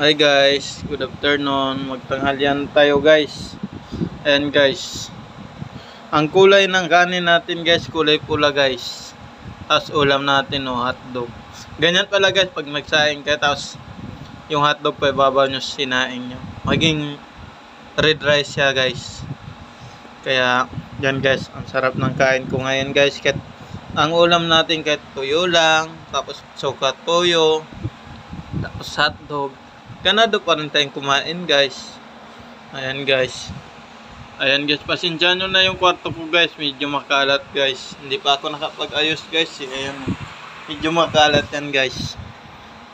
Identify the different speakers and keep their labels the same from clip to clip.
Speaker 1: Hi guys, good afternoon. Magtanghalian tayo guys. Ayan guys. Ang kulay ng kanin natin guys, kulay pula guys. Tapos ulam natin hotdog. Ganyan pala guys pag nagsaing ka tapos yung hotdog pa ibabaw nyo sinaing nyo. Maging red rice siya guys. Kaya yan guys, ang sarap ng kain ko ngayon guys. Kahit ang ulam natin kahit tuyo lang, tapos sukat toyo, tapos hotdog. Ganado pa rin tayong kumain guys. Ayan guys. Ayan guys, pasensya nyo na yung kwarto ko guys. Medyo makalat guys. Hindi pa ako nakapag-ayos guys. Ayan. Medyo makalat yan guys.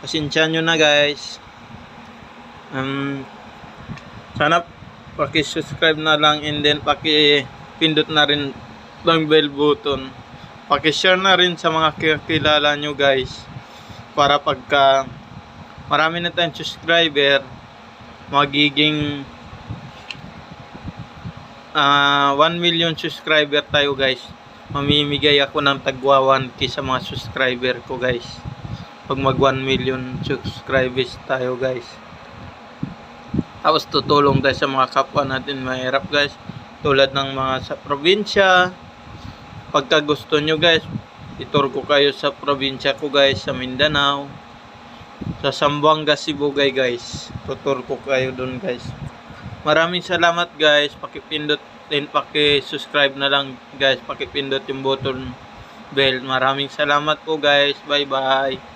Speaker 1: Pasensya nyo na guys. Sana paki-subscribe na lang and then paki-pindot na rin ng bell button. Paki-share na rin sa mga kilala nyo guys. Para pagka marami na tayong subscriber, magiging 1 million subscriber tayo guys. Mamimigay ako ng tagwa 1K sa mga subscriber ko guys. Pag mag 1 million subscribers tayo guys. Tapos tutulong tayo sa mga kapwa natin mahirap guys. Tulad ng mga sa probinsya. Pagka gusto nyo guys, itur ko kayo sa probinsya ko guys, sa Mindanao, sa Zamboanga, Cebu guys. Tutur ko kayo dun guys. Maraming salamat guys. Pakipindot din, paki-subscribe na lang guys. Pakipindot yung button bell. Maraming salamat po guys. Bye bye.